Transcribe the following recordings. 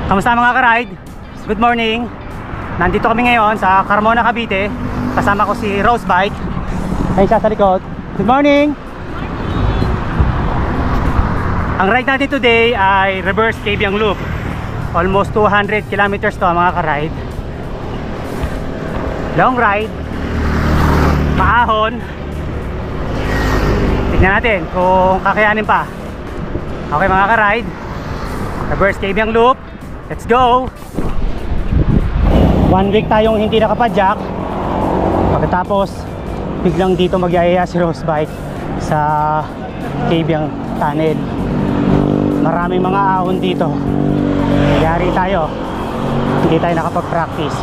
Kamusta mga ka-ride? Good morning. Nandito kami ngayon sa Carmona, Cavite. Kasama ko si Rose Bike. Ayun siya sa likod. Good morning. Ang ride natin today ay reverse Cabiang Loop. Almost 200 kilometers to mga ka-ride. Long ride. Maahon. Tignan natin kung kakayanin pa. Okay mga ka-ride, reverse Cabiang Loop. Let's go. 1 week tayong hindi nakapadyak. Pagkatapos biglang dito magyayaya si Rose Bike sa Cabiang Tunnel. Maraming mga ahon dito. Yari tayo, hindi tayo nakapag-practice.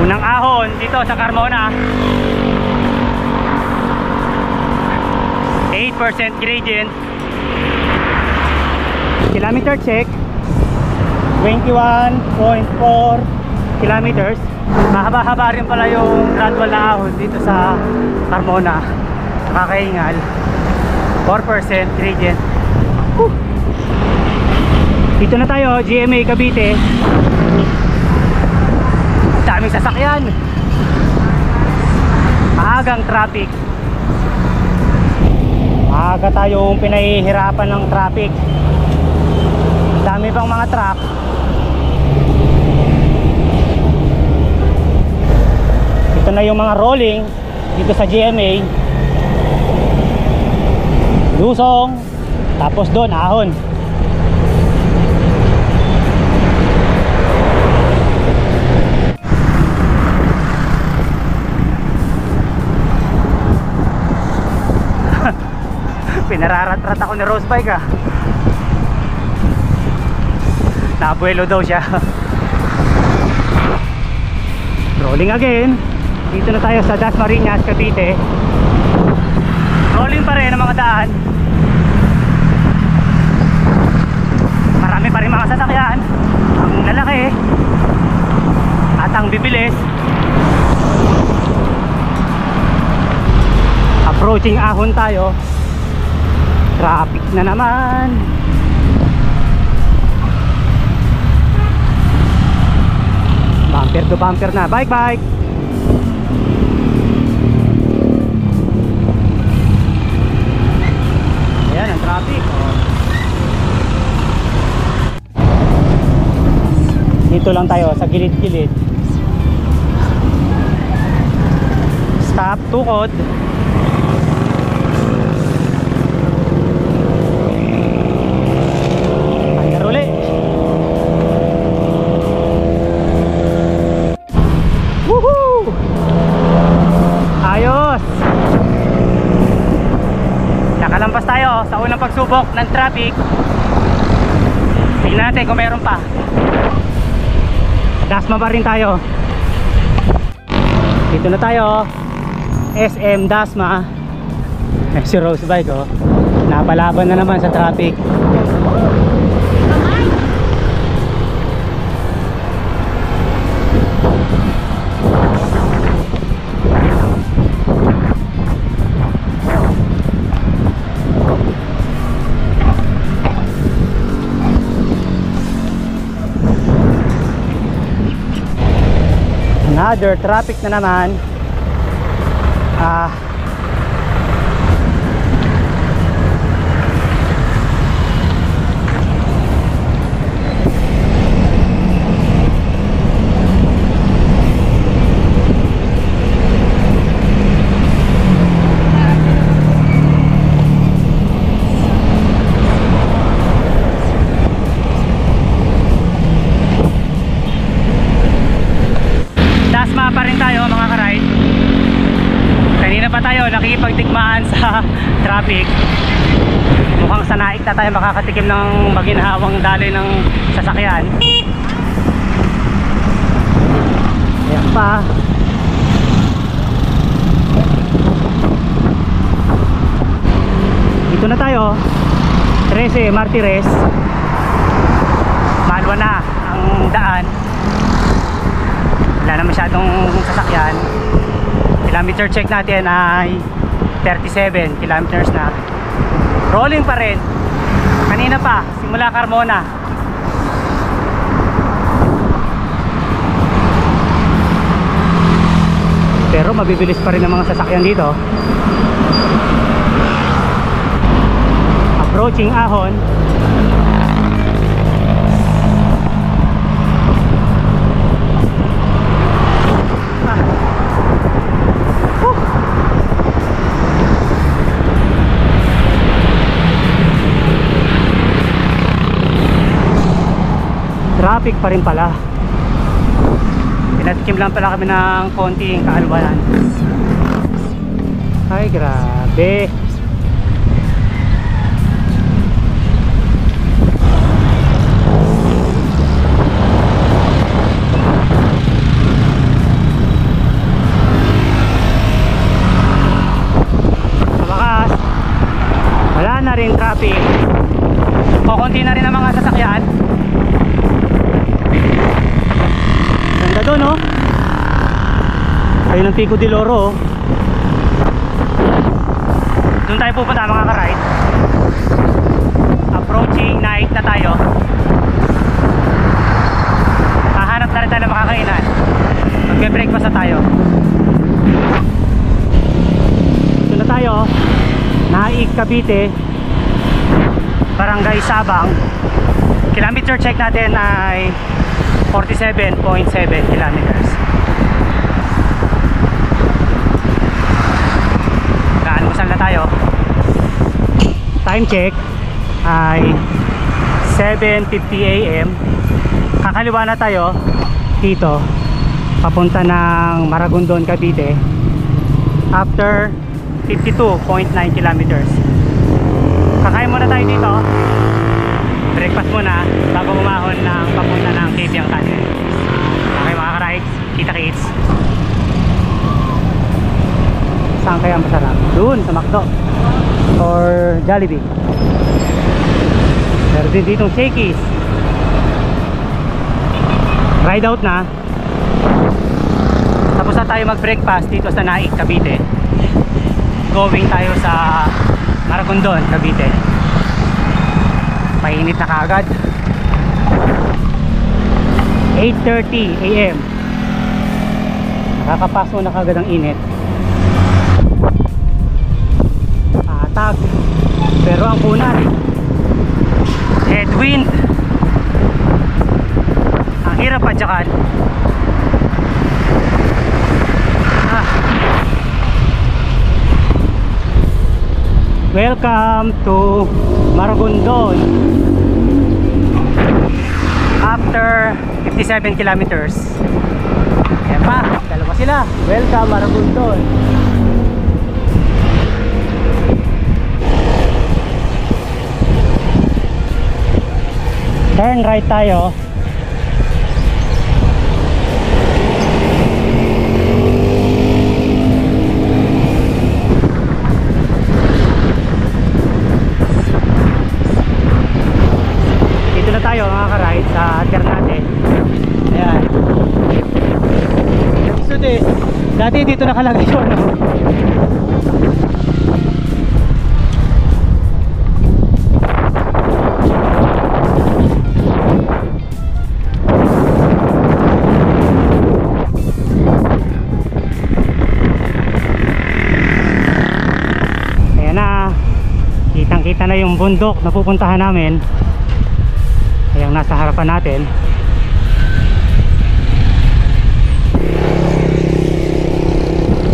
Unang ahon dito sa Carmona, 8% gradient. Kilometer check 21.4 kilometers. Mahaba-haba rin pala yung gradual na ahon dito sa Carmona. Nakakaingal. 4% gradient. Whew. Dito na tayo, GMA Cavite. Daming sasakyan. Maagang traffic. Maaga tayong pinahihirapan ng traffic. Dami pang mga truck. Ito na yung mga rolling dito sa GMA. Lusong, tapos doon ahon. Pinararat-rat ako ni Rose Bike ah. Nabuelo daw siya. Rolling again. Dito na tayo sa Dasmariñas, Cavite. Rolling pa rin ang mga daan. Marami pa rin mga sasakyan. Ang lalaki at ang bibilis. Approaching ahon tayo. Traffic na naman. Bumper to bumper na. Bike. Ayan ang traffic. Dito lang tayo sa gilid-gilid. Stop, tukod. Nakalampas tayo sa unang pagsubok ng traffic. Tingnan natin kung meron pa. Dasma pa rin tayo. Dito na tayo, SM Dasma. Si Rose Bike oh. Napalaban na naman sa traffic. Another traffic na naman. Dasma pa rin tayo mga ka-ride. Kanina pa tayo nakikipagtikmaan sa traffic. Mukhang sa naik na tayo makakatikim ng maginhawang daloy ng sasakyan. Ayan pa. Dito na tayo, 13 Martires. Malwa na ang daan. Wala na masyadong sasakyan. Kilometer check natin ay 37 kilometers na. Rolling pa rin. Kanina pa, simula Carmona. Pero mabibilis pa rin ang mga sasakyan dito. Approaching Ahon. Traffic pa rin pala. Pinatikim lang pala kami ng konting kaalwanan. Ay grabe. Sa wakas, wala na rin traffic. Kukunti na rin ang mga sasakyan. Ganda doon, no? Ayun ang Pico de Loro, oh. Doon tayo pupunta mga ka-ride. Approaching night na tayo. Hahanap na rin tayo ng makakainan. Magbe-breakfast na tayo. Doon na tayo. Naik, Cavite, Barangay Sabang. Kilometer check natin ay 47.7 kilometers. Naalmusan na tayo. Time check ay 7:50 AM. Kakaliwa na tayo dito papunta ng Maragondon, Cavite after 52.9 kilometers. Kakain muna tayo dito. Breakfast muna bago umahon ng papunta ng Cabiang Tunnel. Okay mga ka-rides, kita-kits. Saan kaya masarap? Doon sa McDo or Jollibee. Meron din ditong Shakey's. Ride out na. Tapos na tayo mag-breakfast dito sa Naik, Cavite. Going tayo sa Maragondon, Cavite. Mainit na kaagad. 8:30 AM. Nakakapaso na kaagad ang init. Atag. Pero ang kunat, headwind. Ang hirap padyakan. Welcome to Maragondon. After 57 kilometers. Ayan pa, dalawa sila. Welcome Maragondon. Turn right tayo. Tayo mga ka-ride sa Ternate. Ayan. Dati dito nakalagay yun, no? Ayan na. Kitang-kita na yung bundok na pupuntahan namin. Yung nasa harapan natin.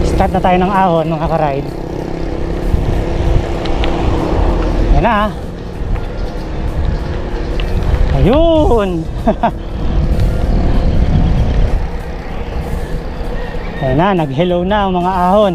Start na tayo ng Ahon mga ka-ride. Ayan na. Ayun. Ayan na, nag-hello na ang mga Ahon.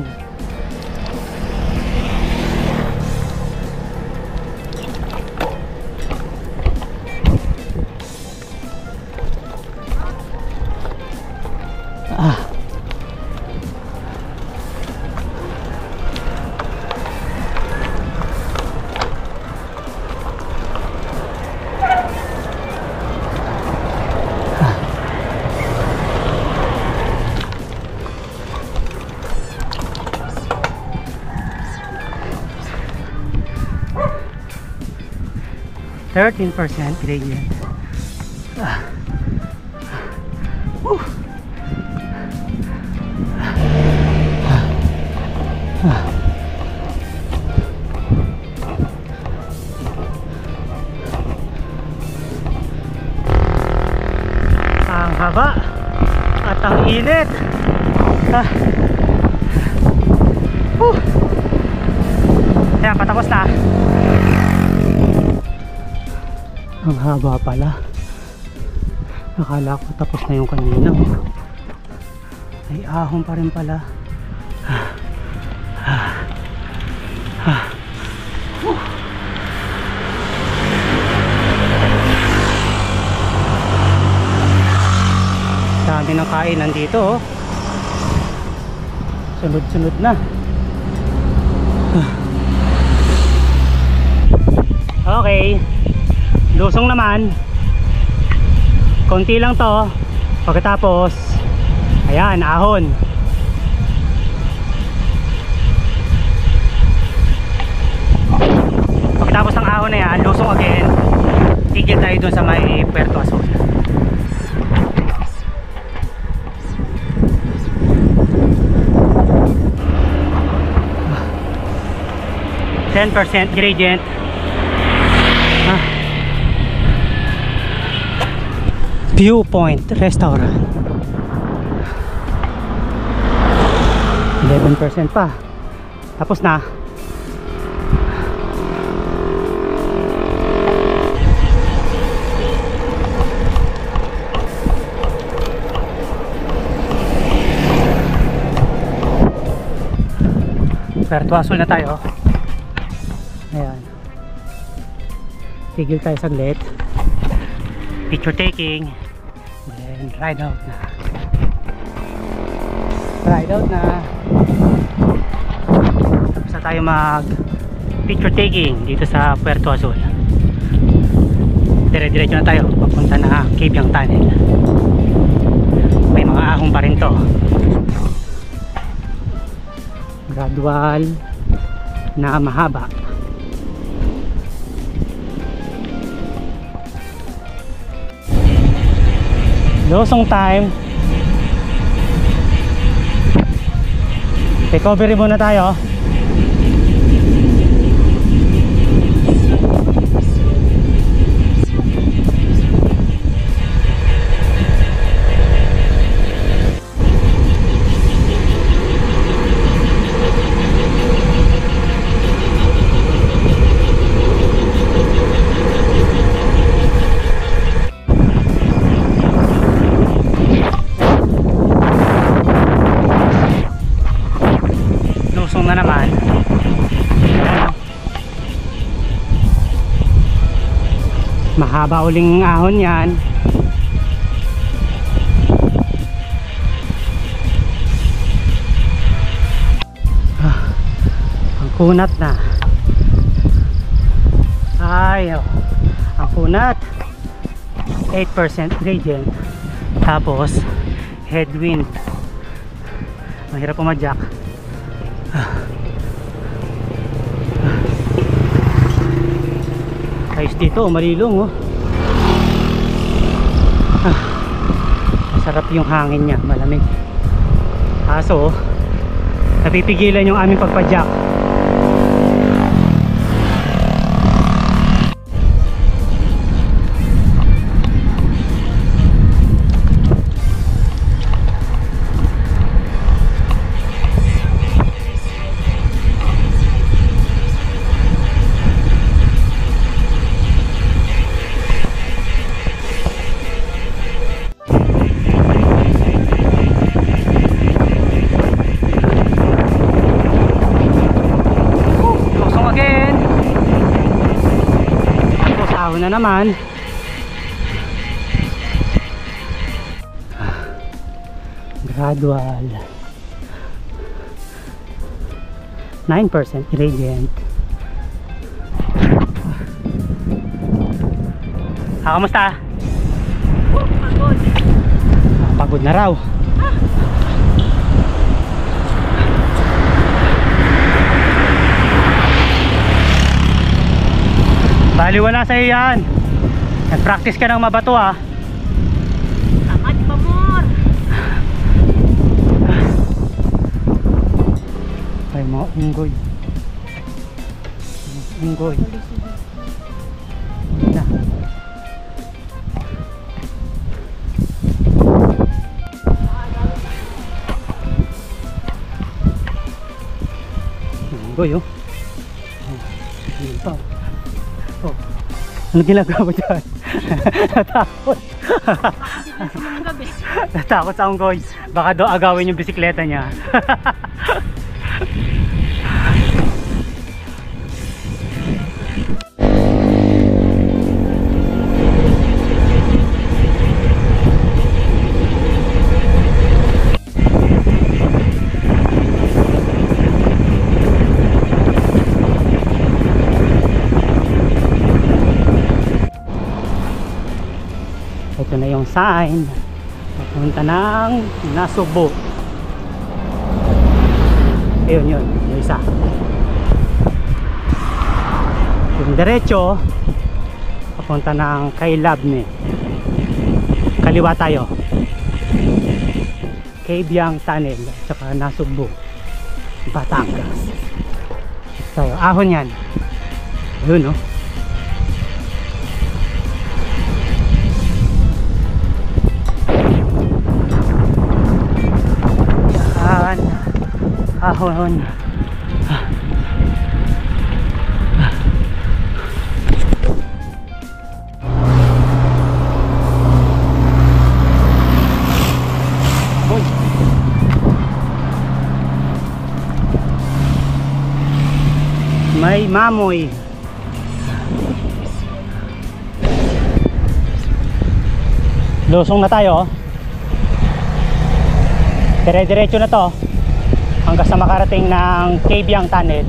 13% gradient. Ang haba at ang init. Ayan, patapos na. Ang haba pala. Akala ko tapos na yung kanina. Ay ahon pa rin pala. Dami ng kainan dito, oh. Sunod-sunod na. Okay, lusong naman. Konti lang to. Pagkatapos, ayan, ahon. Pagkatapos ng ahon na yan, lusong again. Tigil tayo dun sa may Puerto Azul. %, gradient. Viewpoint Restaurant. 11% pa. Tapos na. Puerto Azul na tayo. Ayan. Tigil tayo saglit. Picture taking. Then ride out na. Ride out na. Tapos na tayo mag picture taking dito sa Puerto Azul. Dire-diretso na tayo papunta na Cabiang Tunnel. May mga ahong pa rin to. Gradual na mahaba. Losong time. Recovery muna tayo. Na naman. Mahaba uling ahon yan. Ang kunat na. Ay, ang kunat 8% gradient. Tapos headwind. Mahirap pumadyak. Ayos dito, malilong, oh. Masarap yung hangin niya, malamig. Kaso napipigilan yung aming pagpadyak. Na naman. Gradual 9% gradient. Kamusta? Pagod. Pagod na raw. Bali Baliwala sa'yo yan. Nag-practice ka ng mabato ha. Tama, di ba, Mor? Ay, mga unggoy. Unggoy. Hindi na. Unggoy oh. Ayun pa. Oh. Ano ginagawa mo dyan? Natakot. Natakot sa unggoy. Baka do agawin yung bisikleta niya. Ito na yung sign papunta ng Nasugbu. Ayun yun, yung isa. Yung diretso papunta ng kay Labne. Kaliwa tayo, Kabyang Tunnel at saka Nasugbu, Batangas. Tayo, ahon yan. Ayun no. Ahon. May mamoy. Lusong na tayo. Dire-diretso na to hanggang sa makarating ng Kabyang Tunnel.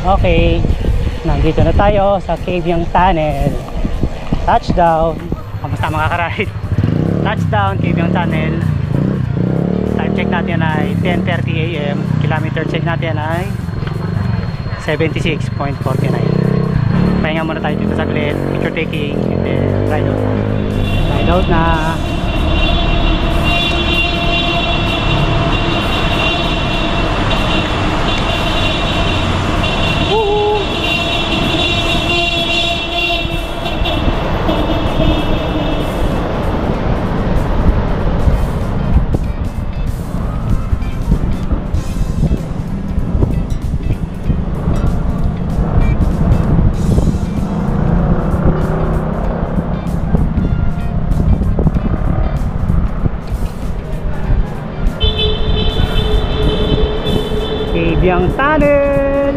Okay, nandito na tayo sa Kabyang Tunnel. Touchdown. Kamusta mga karahit? Touchdown, Kabyang Tunnel. Time check natin ay 10:30 AM. Kilometer check natin ay 76.49. Pahinga muna tayo dito saglit. Picture taking and then ride out. Ride out na. Kabyang Tunnel.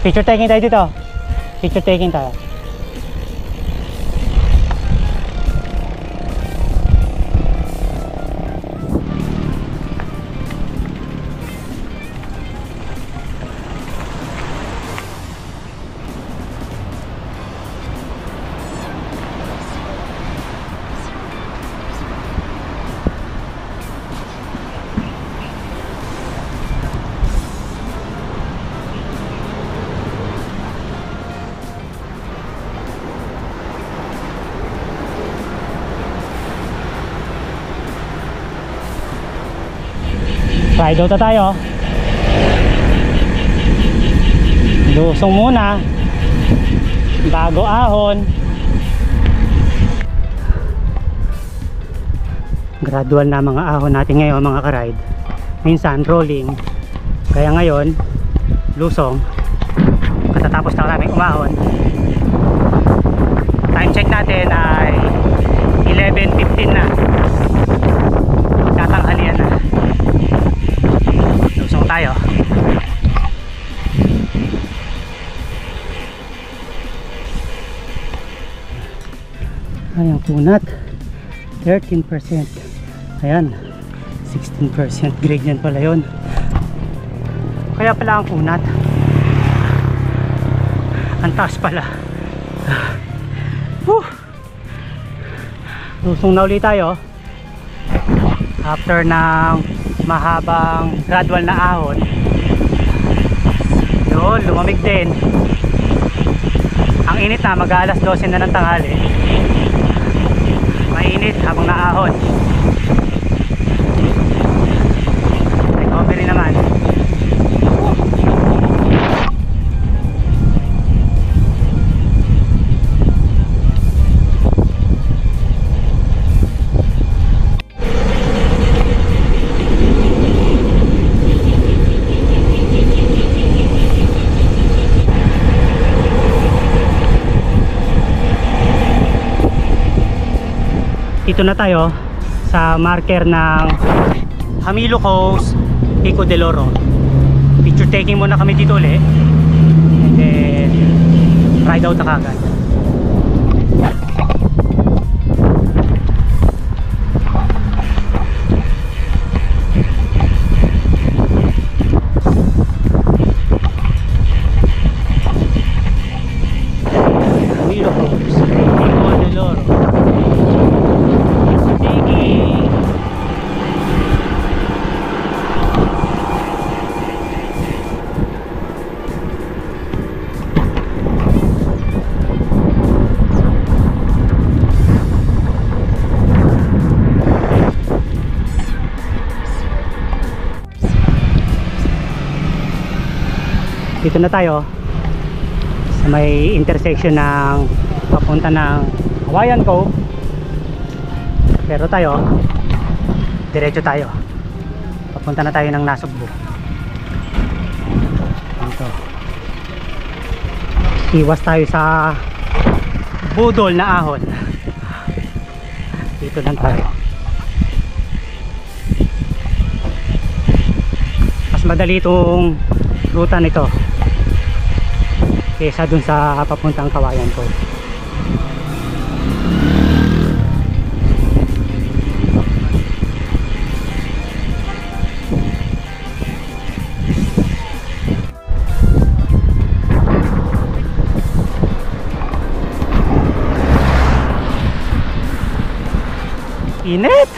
Picture taking tayo dito. Picture taking tayo. Ride out na tayo. Lusong muna bago ahon. Gradual na mga ahon natin ngayon mga ka-ride. Minsan rolling. Kaya ngayon lusong. Katatapos na namin umahon. Time check natin ay 11:15 na. Tatanghalian na. Lusong tayo. Ayan, kunat 13%. Ayan 16% grade yan pala yun. Kaya pala ang kunat ang taas pala. Lusong na ulit tayo after ng mahabang gradual na ahon. Yun, lumamig din. Ang init na, mag-aalas 12 na ng tanghali. Mainit habang naahon. Recovery naman. Dito na tayo sa marker ng Jamilo Coast, Pico del Oro. Picture taking muna kami dito ulit and then ride out na kagad. Jamilo Coast, Pico del Oro. Dito na tayo sa may intersection ng papunta ng Hawaiian Cove. Pero tayo diretso tayo, papunta na tayo ng Nasugbu. Dito iwas tayo sa budol na ahon. Dito lang tayo. Mas madali itong ruta nito kesa dun sa papuntang Kawayan ko. Init.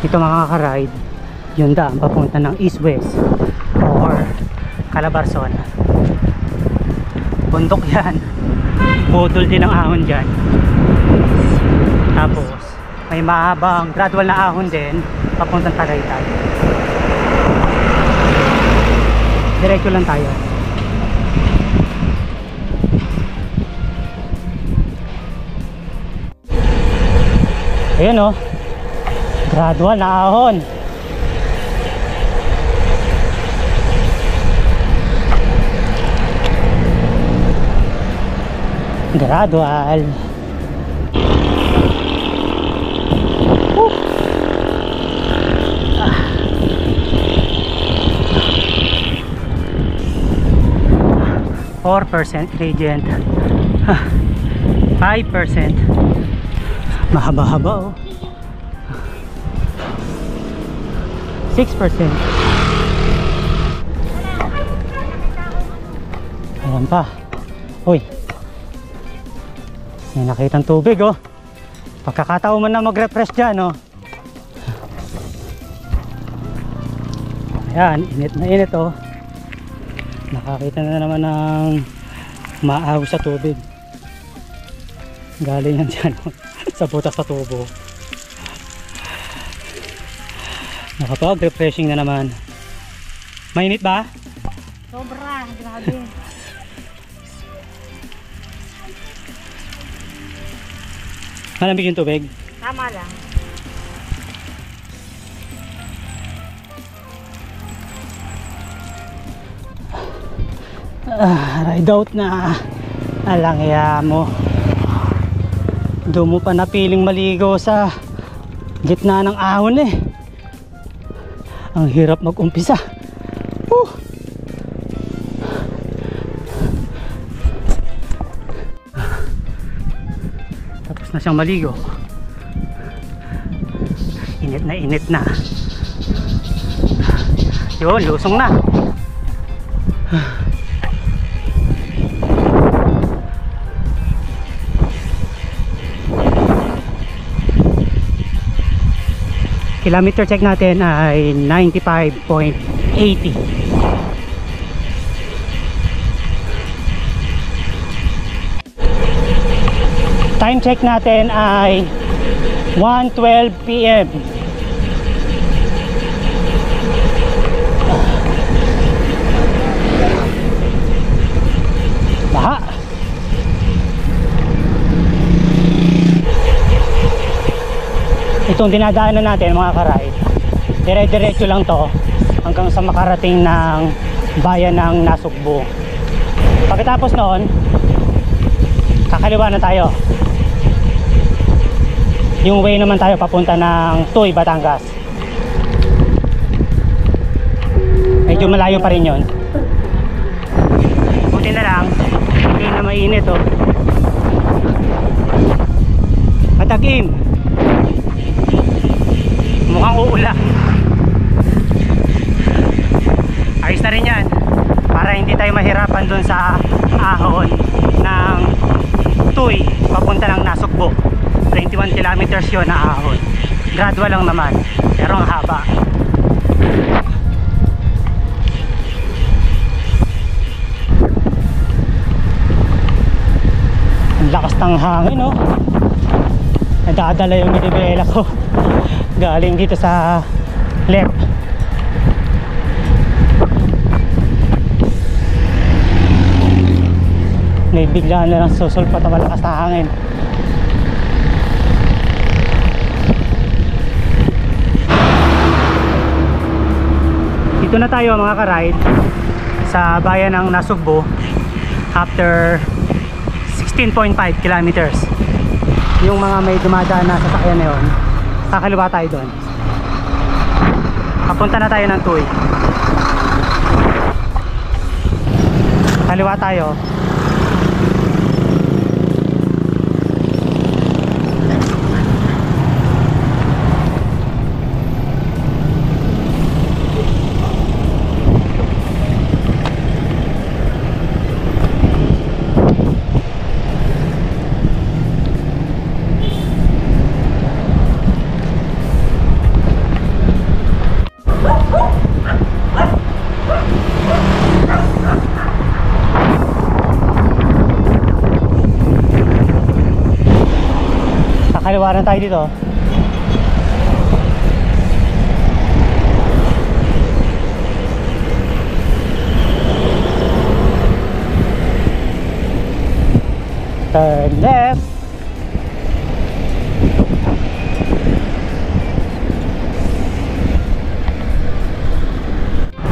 Ito mga ka-ride, yung daan papunta ng east-west or Calabarzon. Bundok yan, budol din ang ahon dyan. Tapos may mahabang gradual na ahon din papuntang Tagaytay. Diretso lang tayo. Ayan o, gradual na ahon. Gradual. Woo! 4% gradient. 5%. Mahaba-haba oh. 6%. Ayan pa. Uy. May nakitang tubig oh. Pagkakataon man na mag-refresh dyan oh. Ayan, init na init oh. Nakakita na naman ng maahaw sa tubig. Galing yan dyan sa butas sa tubo. Nakapag-refreshing na naman. Mainit ba? Sobra, grabe. Malamig yung tubig? Tama lang. Ride out na. Alangya mo. Doon mo pa napiling maligo sa gitna ng ahon eh. Ang hirap mag-umpisa. Tapos na siyang maligo. Init na init na. Yun, lusong na. Kilometer check natin ay 95.80. Time check natin ay 1:12 PM. Baha. Itong dinadaanan natin mga ka-ride, dire-diretso lang to hanggang sa makarating ng bayan ng Nasugbu. Pagkatapos noon, kakaliwa na tayo. Yung way naman tayo papunta ng Tuy, Batangas. Medyo malayo pa rin yun. Buti na lang, hindi na mainit oh. Matagim. Mukhang uulan. Ayos na rin yan para hindi tayo mahirapan dun sa ahon ng Tuy papunta ng Nasugbu. 21 kilometers yun na ahon. Gradual lang naman pero ang haba. Ang lakas ng hangin oh. Nadadala yung minibela ko galing dito sa left. May bigla na lang susulpat ang malakas na hangin. Dito na tayo mga ka-ride sa bayan ng Nasugbu after 16.5 kilometers. Yung mga may dumadaan na sasakyan na yun, kakaliwa tayo doon. Papunta na tayo ng Tuy. Kaliwa tayo. Kaliwaran tayo dito. Turn left.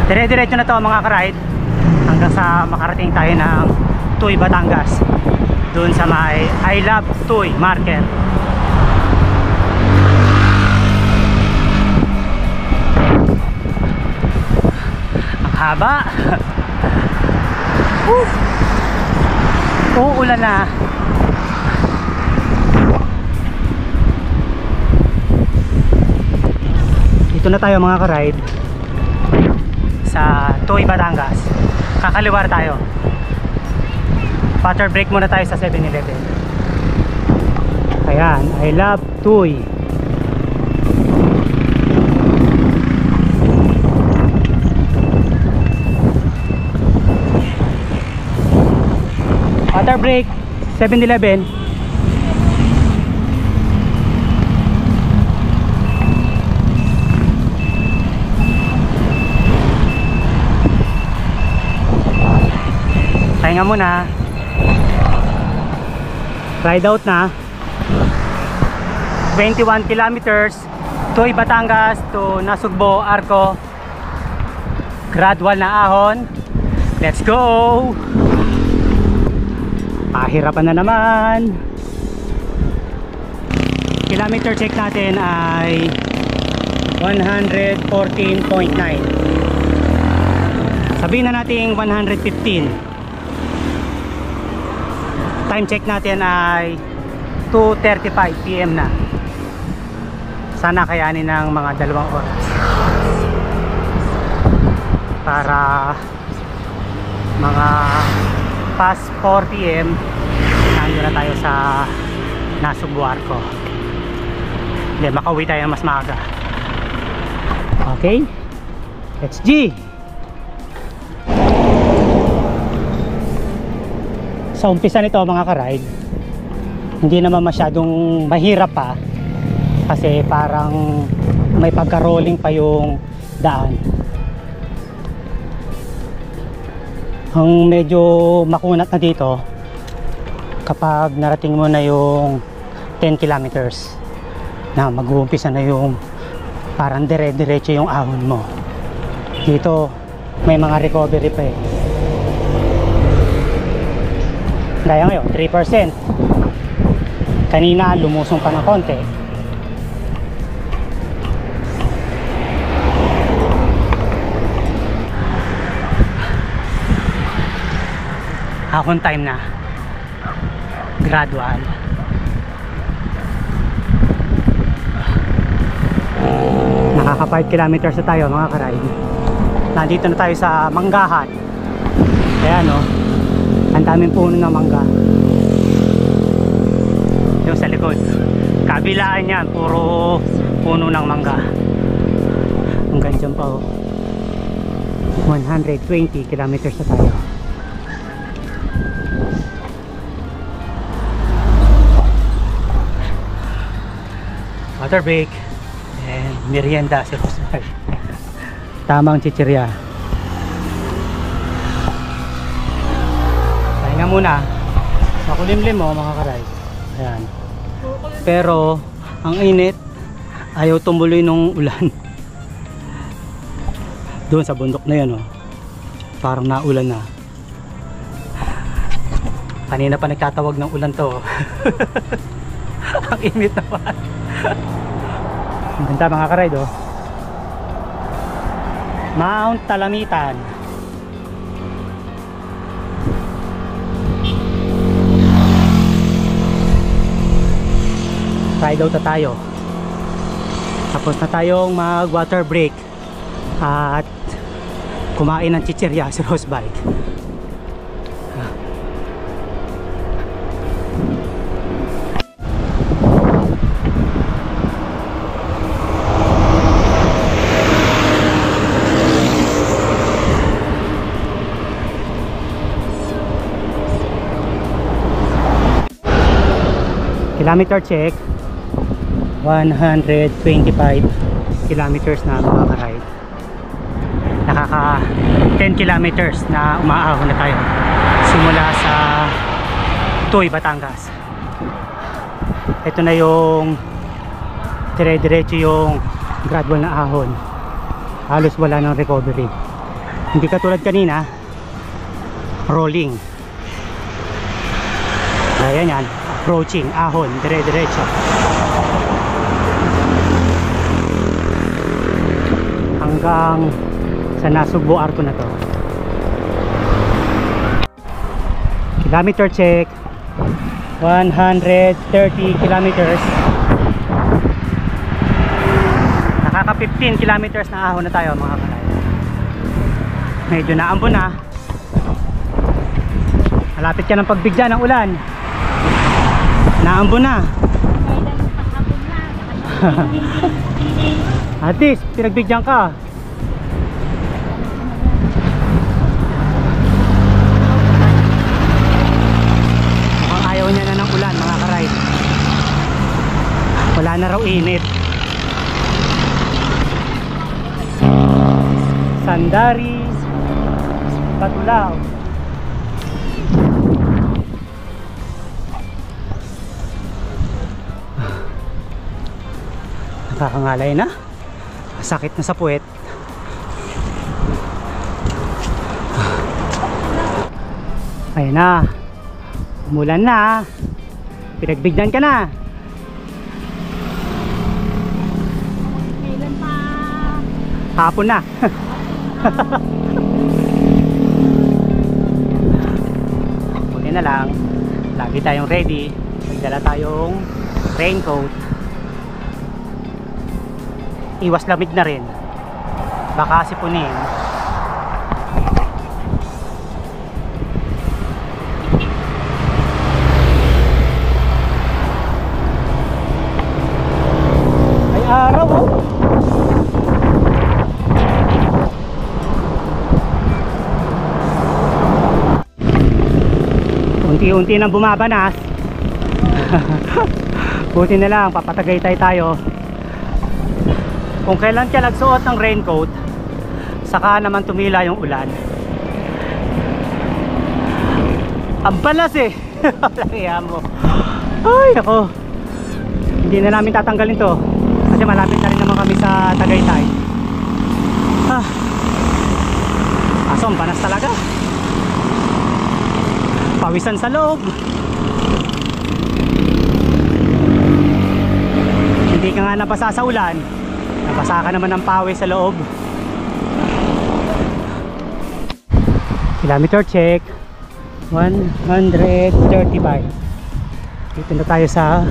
Dire-diretso na to mga ka-ride hanggang sa makarating tayo ng Tuy, Batangas. doon sa may I Love Toy Market. Ang haba. Uulan na. Dito na tayo mga ka-ride sa Toy Batangas. Kakaliwar tayo. Water break muna tayo sa 7-Eleven. Ayan, I Love Toy. Water break, 7-Eleven. Pahinga muna. Ride out na. 21 kilometers Toy Batangas to Nasugbo, Arco. Gradual na ahon. Let's go. Pahirapan na naman. Kilometer check natin ay 114.9. Sabihin na natin 115. Time check natin ay 2:35 PM na. Sana kayanin ng mga 2 oras para mga past 4 PM nandun na tayo sa Nasugbo, Arco. Hindi, makauwi tayo mas maaga. Okay, let's G. Sa umpisa nito mga ka-ride, hindi naman masyadong mahirap pa kasi parang may pagka-rolling pa yung daan. Ang medyo makunat na dito kapag narating mo na yung 10 kilometers na mag-uumpisa na yung parang dire-diretso yung ahon mo. Dito may mga recovery pa eh. Gaya ngayon, 3%. Kanina lumusong pa ng konti. Ahon time na. Gradual. Nakaka 5 kilometers na tayo mga ka-ride. Nandito na tayo sa Manggahan. Ayan o. Ang daming puno ng mangga. Yung sa likod. Kabilaan yan. Puro puno ng mangga. Hanggang dyan pa o. 120 kilometers na tayo. Water break. And merienda si Rosmar. Tamang chichirya. Pahinga muna. Makulimlim mo mga ka-ride. Ayan. Pero ang init, ayaw tumuloy nung ulan. Doon sa bundok na yan oh. Parang naulan na. Kanina pa nagtatawag ng ulan to. Ang init naman. Ang ganda mga ka-ride oh. Mount Talamitan. Ride out na tayo. Tapos na tayong mag water break at kumain ng chichirya sa Rose Bike. Kilometer check 125 kilometers na mga ka-ride. Nakaka 10 kilometers na umaahon na tayo simula sa Toy Batangas. Ito na yung dire-diretso yung gradual na ahon. Halos wala ng recovery. Hindi katulad kanina rolling. Ayan yan, approaching, ahon, dire-diretso. Hanggang sa Nasugbo Arco na to. Kilometer check, 130 kilometers. Nakaka 15 kilometers na ahon na tayo mga kanay. Medyo naambon na. Malapit ka ng pagbigyan ng ulan. Naambon na. At least pinagbigyan ka. Mukhang ayaw niya na ng ulan mga ka-ride. Wala na raw init. Sandari, Patulaw. Nakakangalay na. Sakit na sa puwet. Ayun na. Umulan na. Pinagbigyan ka na. Kailan pa? Hapon na. Buti na lang. Lagi tayong ready. Magdala tayong raincoat. Iwas lamig na rin, baka sipunin. Ay araw oh. Unti-unti nang bumabanas. Buti na lang, papatagaytay tayo. Kung kailan ka nagsuot ng raincoat, saka naman tumila yung ulan. Ang balas eh. Kaya mo. Ay ako. Hindi na namin tatanggalin to. Kasi malapit na rin naman kami sa Tagaytay. Aso, ang banas talaga. Pawisan sa loob. Hindi ka nga nabasa sa ulan. Nabasa ka naman ng pawis sa loob. Kilometer check, 135. Dito na tayo sa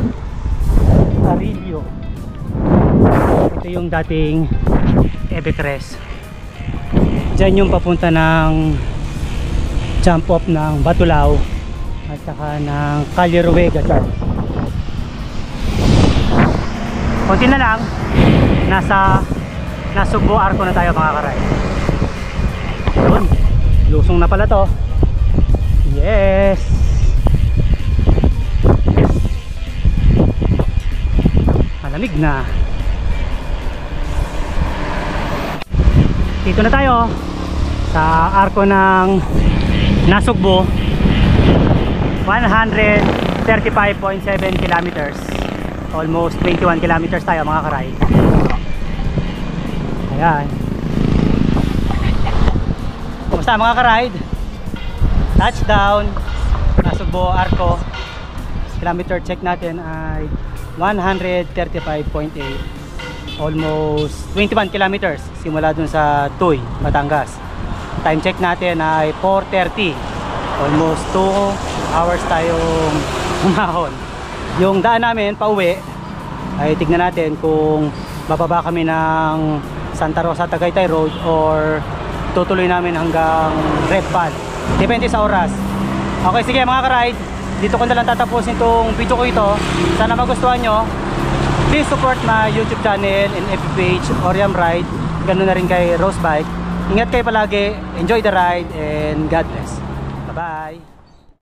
Arillo. Ito yung dating Ebecres. Diyan yung papunta ng jump off ng Batulao at saka ng Calle Ruega Church. Konti na lang, nasa Nasugbo Arco na tayo mga ka-ride. Yun, lusong na pala to. Yes. Malamig na. Dito na tayo sa Arco ng Nasugbo. 135.7 kilometers. Almost 21 kilometers tayo mga ka-ride. Ayan. Kumusta mga ka-ride? Touchdown Nasugbo Arco. Kilometer check natin ay 135.8. Almost 21 kilometers simula dun sa Tuy, Batangas. Time check natin ay 4:30. Almost 2 hours tayong umahon. Yung daan namin pauwi ay tignan natin kung bababa kami ng Santa Rosa Tagaytay Road or tutuloy namin hanggang Red Pal. Depende sa oras. Okay, sige mga ka-ride, dito ko na lang tatapusin itong video ko ito. Sana magustuhan nyo. Please support my YouTube channel and FB page, Oriam Ride. Ganun na rin kay Rose Bike. Ingat kayo palagi, enjoy the ride, and God bless. Bye bye.